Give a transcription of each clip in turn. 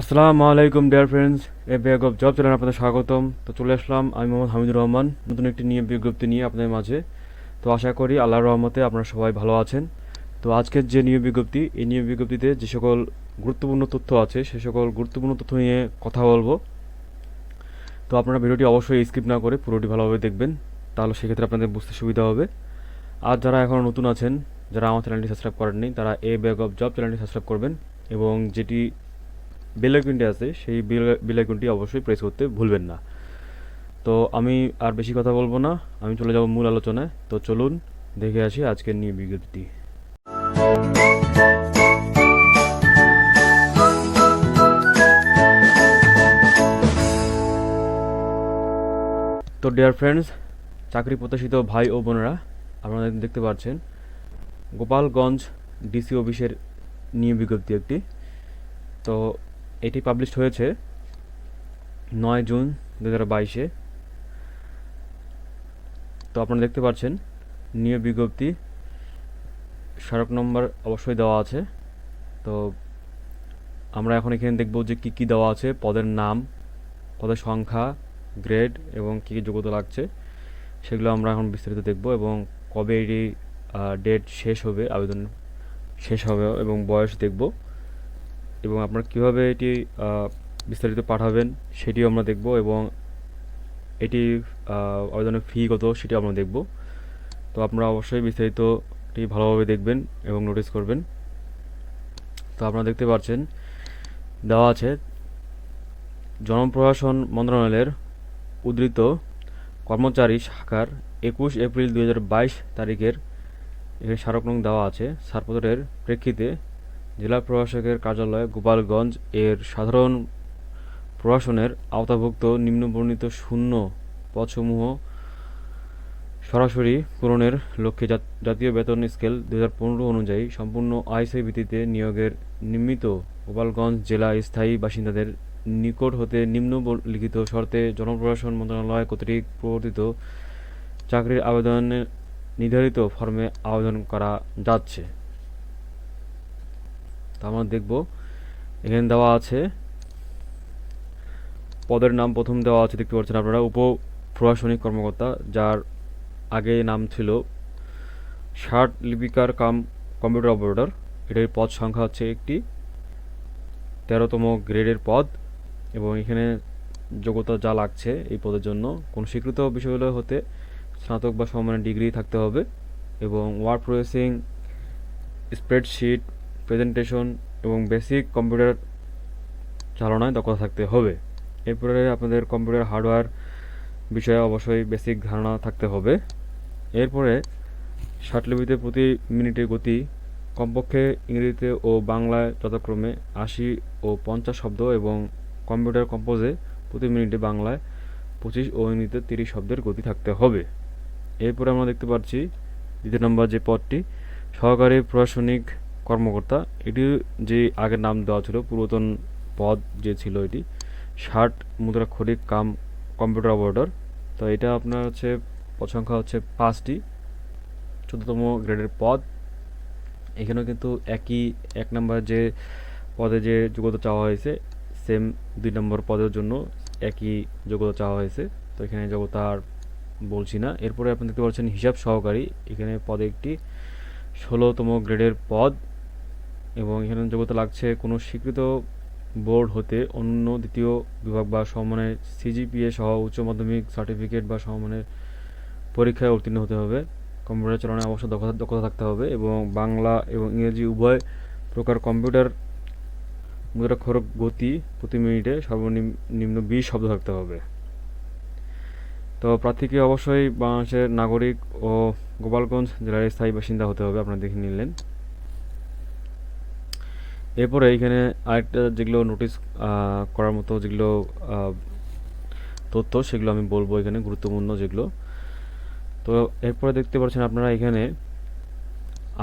আসসালামু আলাইকুম dear friends, A bag of job চ্যানেলে আপনাদের স্বাগতম। তো চলে আসলাম আমি মোহাম্মদ হামিদুর রহমান নতুন একটি নিয়োগ বিজ্ঞপ্তি নিয়ে আপনাদের মাঝে। তো আশা করি আল্লাহর রহমতে আপনারা সবাই ভালো আছেন। তো আজকের যে নিয়োগ বিজ্ঞপ্তি, এই নিয়োগ বিজ্ঞপ্তিতে যে সকল গুরুত্বপূর্ণ তথ্য আছে সে সকল গুরুত্বপূর্ণ তথ্য নিয়ে কথা বলবো। তো আপনারা ভিডিওটি অবশ্যই স্কিপ না করে পুরোটি ভালোভাবে দেখবেন, তাহলে সেক্ষেত্রে আপনাদের বুঝতে সুবিধা হবে। আর যারা এখনও নতুন আছেন, যারা আমার চ্যানেলটি সাবস্ক্রাইব করেননি, তারা এ ব্যাগ অফ জব চ্যানেলটি সাবস্ক্রাইব করবেন এবং যেটি বেল আইকনটি আছে সেই বেল আইকনটি অবশ্যই প্রেস করতে ভুলবেন না। তো আমি আর বেশি কথা বলবো না, আমি চলে যাব মূল আলোচনায়। তো চলুন দেখে আসি আজকের নিয়োগ বিজ্ঞপ্তি। তো ডিয়ার ফ্রেন্ডস, চাকরি প্রত্যাশিত ভাই ও বোনেরা, আপনারা দেখতে পাচ্ছেন গোপালগঞ্জ ডিসি অফিসের নিয়োগ বিজ্ঞপ্তি একটি। তো এটি পাবলিশ হয়েছে 9 জুন 2022-এ। তো আপনারা দেখতে পাচ্ছেন নিয়োগ বিজ্ঞপ্তি স্মারক নম্বর অবশ্যই দেওয়া আছে। তো আমরা এখন এখানে দেখব যে কী কী দেওয়া আছে, পদের নাম, পদের সংখ্যা, গ্রেড এবং কী কী যোগ্যতা লাগছে সেগুলো আমরা এখন বিস্তারিত দেখব এবং কবে এটি ডেট শেষ হবে, আবেদন শেষ হবে এবং বয়স দেখব এবং আপনারা কীভাবে এটি বিস্তারিত পাঠাবেন সেটিও আমরা দেখব এবং এটি আবেদনের ফি কত সেটিও আমরা দেখব। তো আপনারা অবশ্যই বিস্তারিতটি ভালোভাবে দেখবেন এবং নোটিস করবেন। তো আপনারা দেখতে পাচ্ছেন দেওয়া আছে জনপ্রশাসন মন্ত্রণালয়ের উদ্ধৃত কর্মচারী শাখার 21 এপ্রিল 2022 তারিখের এখানে স্মারক নং দেওয়া আছে। ছাড়পত্রের প্রেক্ষিতে জেলা প্রশাসকের কার্যালয় গোপালগঞ্জ এর সাধারণ প্রশাসনের আওতাভুক্ত নিম্নবর্ণিত শূন্য পদসমূহ সরাসরি পূরণের লক্ষ্যে জাতীয় বেতন স্কেল 2015 অনুযায়ী সম্পূর্ণ আইসি ভিত্তিতে নিয়োগের নিমিত্ত গোপালগঞ্জ জেলা স্থায়ী বাসিন্দাদের নিকট হতে নিম্নলিখিত শর্তে জনপ্রশাসন মন্ত্রণালয় কর্তৃক প্রবর্তিত চাকরির আবেদনের নির্ধারিত ফর্মে আবেদন করা যাচ্ছে। তা আমরা দেখব এখানে দেওয়া আছে পদের নাম প্রথম দেওয়া আছে, দেখতে পাচ্ছেন আপনারা উপ প্রশাসনিক কর্মকর্তা, যার আগে নাম ছিল ষাট লিপিকার কাম কম্পিউটার অপারেটর। এটার পদ সংখ্যা হচ্ছে একটি, 13তম গ্রেডের পদ এবং এখানে যোগ্যতা যা লাগছে এই পদের জন্য কোনো স্বীকৃত বিশ্ববিদ্যালয় হতে স্নাতক বা সমমানের ডিগ্রি থাকতে হবে এবং ওয়ার্ড প্রসেসিং, স্প্রেডশিট, প্রেজেন্টেশন এবং বেসিক কম্পিউটার চালনায় দক্ষতা থাকতে হবে। এরপরে আপনাদের কম্পিউটার হার্ডওয়্যার বিষয়ে অবশ্যই বেসিক ধারণা থাকতে হবে। এরপরে ষাটলিপিতে প্রতি মিনিটে গতি কমপক্ষে ইংরেজিতে ও বাংলায় যথাক্রমে 80 ও 50 শব্দ এবং কম্পিউটার কম্পোজে প্রতি মিনিটে বাংলায় 25 ও ইংরেজিতে 30 শব্দের গতি থাকতে হবে। এরপরে আমরা দেখতে পাচ্ছি দ্বিতীয় নম্বর যে পদটি সহকারী প্রশাসনিক কর্মকর্তা, এটি যে আগের নাম দেওয়া ছিল পুরাতন পদ যে ছিল এটি 60 মুদ্রাক্ষরিক কাম কম্পিউটার অপারেটর। তো এটা আপনার হচ্ছে পদ সংখ্যা হচ্ছে 5টি, 14তম গ্রেডের পদ। এখানেও কিন্তু এক নম্বর যে পদে যে যোগ্যতা চাওয়া হয়েছে সেম 2 নম্বর পদের জন্য একই যোগ্যতা চাওয়া হয়েছে। তো এখানে যোগ্যতা আর বলছি না। এরপরে আপনি দেখতে পাচ্ছেন হিসাব সহকারী, এখানে পদে একটি 16তম গ্রেডের পদ এবং এখানে যোগ্যতা লাগছে কোনো স্বীকৃত বোর্ড হতে অন্য দ্বিতীয় বিভাগ বা সমমানের সিজিপিএ সহ উচ্চ মাধ্যমিক সার্টিফিকেট বা সমমানের পরীক্ষায় উত্তীর্ণ হতে হবে। কম্পিউটার চালানোয় অবশ্য দক্ষতা থাকতে হবে এবং বাংলা এবং ইংরেজি উভয় প্রকার কম্পিউটার মুদ্রাক্ষরক গতি প্রতি মিনিটে সর্বনিম্ন 20 শব্দ থাকতে হবে। তো প্রার্থীকে অবশ্যই বাংলাদেশের নাগরিক ও গোপালগঞ্জ জেলার স্থায়ী বাসিন্দা হতে হবে, আপনারা দেখে নিলেন। এরপরে এখানে আরেকটা যেগুলো নোটিস করার মতো যেগুলো তথ্য সেগুলো আমি বলবো এখানে গুরুত্বপূর্ণ যেগুলো। তো এরপরে দেখতে পাচ্ছেন আপনারা এখানে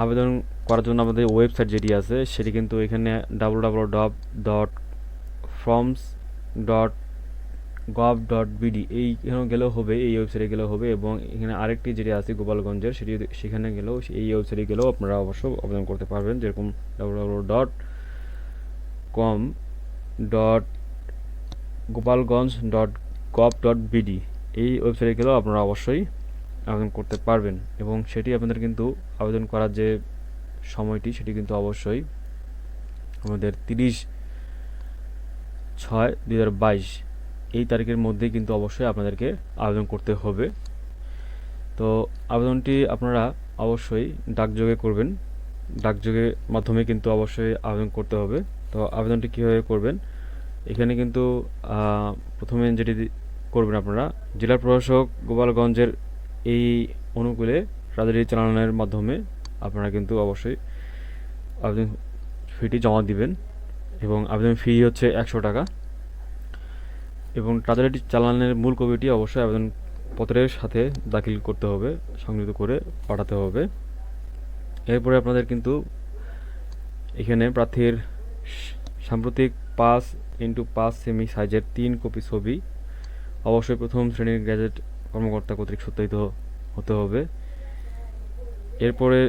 আবেদন করার জন্য আমাদের ওয়েবসাইট যেটি আছে সেটি কিন্তু এখানে www.forms.gov.bd এইখানে গেলেও হবে, এই ওয়েবসাইটে গেলেও হবে এবং এখানে আরেকটি যেটি আছে গোপালগঞ্জের সেটি সেখানে গেলেও এই ওয়েবসাইটে গেলেও আপনারা অবশ্য আবেদন করতে পারবেন, যেরকম www.com dot Gopalganj dot gov dot BD এই ওয়েবসাইটে গেলেও আপনারা অবশ্যই আবেদন করতে পারবেন, এবং সেটি আপনাদের কিন্তু আবেদন করার যে সময়টি সেটি কিন্তু অবশ্যই আমাদের 30/6/2022 এই তারিখের মধ্যেই কিন্তু অবশ্যই আপনাদেরকে আবেদন করতে হবে। তো আবেদনটি আপনারা অবশ্যই ডাকযোগে করবেন, ডাকযোগের মাধ্যমে কিন্তু অবশ্যই আবেদন করতে হবে। তো আবেদনটি কীভাবে করবেন, এখানে কিন্তু প্রথমে যেটি করবেন আপনারা জেলা প্রশাসক গোপালগঞ্জের এই অনুকূলে রাজনীতি চালানোর মাধ্যমে আপনারা কিন্তু অবশ্যই আবেদন ফিটি জমা দিবেন, এবং আবেদন ফি হচ্ছে 100 টাকা, এবং ট্রাজারিটি চালানের মূল কপিটি অবশ্যই আবেদনপত্রের সাথে দাখিল করতে হবে, সংযুক্ত করে পাঠাতে হবে। এরপরে আপনাদের কিন্তু এখানে প্রার্থীর সাম্প্রতিক 5x5 সেমি সাইজের 3 কপি ছবি অবশ্যই প্রথম শ্রেণীর গ্যাজেট কর্মকর্তা কর্তৃক সত্যায়িত হতে হবে। এরপরে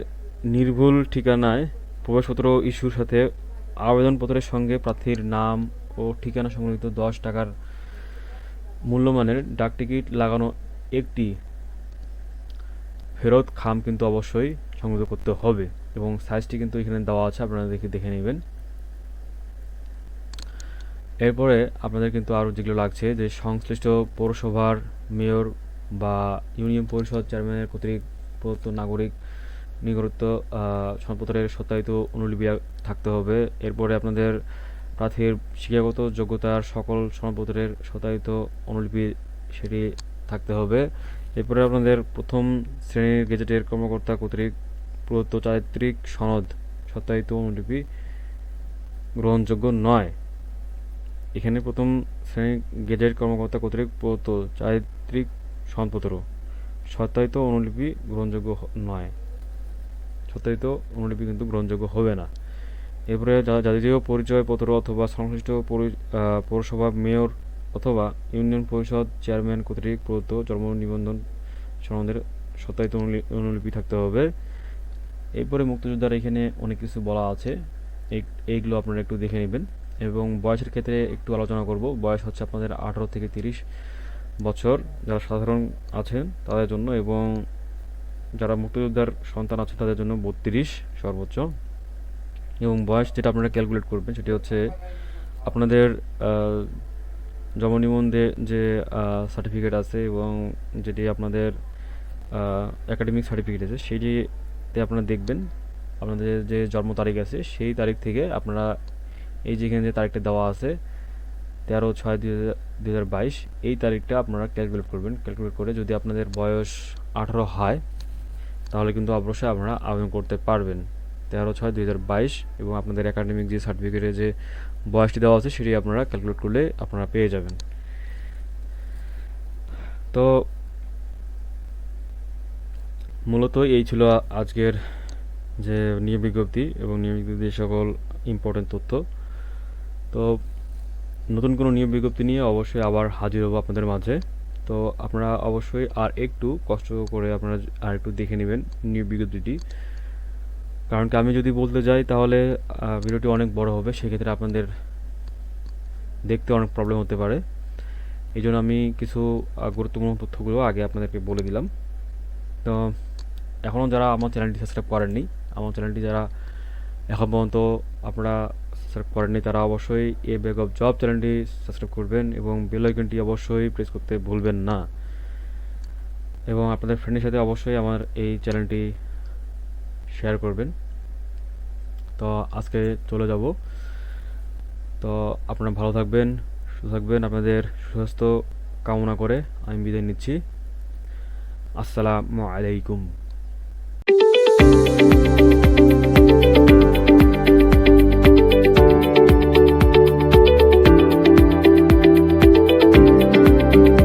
নির্ভুল ঠিকানায় প্রবেশপত্র ইস্যুর সাথে আবেদনপত্রের সঙ্গে প্রার্থীর নাম ও ঠিকানা সংবলিত 10 টাকার মূল্যমানের ডাকটিকিট লাগানো একটি ফেরত খাম কিন্তু অবশ্যই সংযুক্ত করতে হবে, এবং সাইজটি কিন্তু এখানে দেওয়া আছে, আপনারা দেখে নেবেন। এরপরে আপনাদের কিন্তু আরও যেগুলো লাগছে যে সংশ্লিষ্ট পৌরসভার মেয়র বা ইউনিয়ন পরিষদ চেয়ারম্যানের কর্তৃক প্রদত্ত নাগরিক নিগরিত সনদপত্রের সত্যায়িত অনুলিপি থাকতে হবে। এরপরে আপনাদের প্রার্থীর শিক্ষাগত যোগ্যতার সকল সনদপত্রের সত্যায়িত অনুলিপি সেটি থাকতে হবে। এরপরে আপনাদের প্রথম শ্রেণীর গেজেটের কর্মকর্তা কর্তৃক প্রদত্ত চারিত্রিক সনদ সত্যায়িত অনুলিপি গ্রহণযোগ্য নয়। এখানে প্রথম শ্রেণীর গেজেট কর্মকর্তা কর্তৃক প্রদত্ত চারিত্রিক সনদপত্র সত্যায়িত অনুলিপি গ্রহণযোগ্য নয়, সত্যায়িত অনুলিপি কিন্তু গ্রহণযোগ্য হবে না। এরপরে জাতীয় পরিচয়পত্র অথবা সংশ্লিষ্ট পৌরসভা মেয়র অথবা ইউনিয়ন পরিষদ চেয়ারম্যান কর্তৃক প্রদত্ত জন্ম নিবন্ধন সনদের সত্যায়িত অনুলিপি থাকতে হবে। এরপরে মুক্তিযোদ্ধার এখানে অনেক কিছু বলা আছে, এইগুলো আপনারা একটু দেখে নেবেন, এবং বয়সের ক্ষেত্রে একটু আলোচনা করব। বয়স হচ্ছে আপনাদের 18 থেকে 30 বছর যারা সাধারণ আছেন তাদের জন্য, এবং যারা মুক্তিযোদ্ধার সন্তান আছে তাদের জন্য 32 সর্বোচ্চ। এবং বয়স যেটা আপনারা ক্যালকুলেট করবেন সেটি হচ্ছে আপনাদের জন্ম নিবন্ধে যে সার্টিফিকেট আছে এবং যেটি আপনাদের একাডেমিক সার্টিফিকেট আছে সেইটিতে আপনারা দেখবেন আপনাদের যে জন্ম তারিখ আছে সেই তারিখ থেকে আপনারা এই যেখানে যে তারিখটা দেওয়া আছে 13/6/2022 এই তারিখটা আপনারা ক্যালকুলেট করবেন। ক্যালকুলেট করে যদি আপনাদের বয়স 18 হয় তাহলে কিন্তু অবশ্যই আপনারা আবেদন করতে পারবেন 13/6/2022, এবং আপনাদের একাডেমিক যে সার্টিফিকেটে যে বয়সটি দেওয়া আছে সেটি আপনারা ক্যালকুলেট করলে আপনারা পেয়ে যাবেন। তো মূলত এই ছিল আজকের যে নিয়োগ বিজ্ঞপ্তি এবং নিয়োগ বিজ্ঞপ্তির সকল ইম্পর্টেন্ট তথ্য। তো নতুন কোনো নিয়োগ বিজ্ঞপ্তি নিয়ে অবশ্যই আবার হাজির হব আপনাদের মাঝে। তো আপনারা অবশ্যই আর একটু কষ্ট করে আপনারা আর একটু দেখে নেবেন নিয়োগ বিজ্ঞপ্তিটি, কারণ কি আমি যদি বলতে যাই তাহলে ভিডিওটি অনেক বড় হবে, সেক্ষেত্রে আপনাদের দেখতে অনেক প্রবলেম হতে পারে। এই জন্য আমি কিছু গুরুত্বপূর্ণ তথ্যগুলো আগে আপনাদেরকে বলে দিলাম। তো এখনও যারা আমার চ্যানেলটি সাবস্ক্রাইব করেননি, আমার চ্যানেলটি যারা এখন পর্যন্ত আপনারা সাবস্ক্রাইব করেননি তারা অবশ্যই এ ব্যাগ অফ জব চ্যানেলটি সাবস্ক্রাইব করবেন এবং বেল আইকনটি অবশ্যই প্রেস করতে ভুলবেন না, এবং আপনাদের ফ্রেন্ডের সাথে অবশ্যই আমার এই চ্যানেলটি শেয়ার করবেন। তো আজকে চলে যাব। তো আপনারা ভালো থাকবেন, সুস্থ থাকবেন, আপনাদের সুস্বাস্থ্য কামনা করে আমি বিদায় নিচ্ছি। আসসালামু আলাইকুম।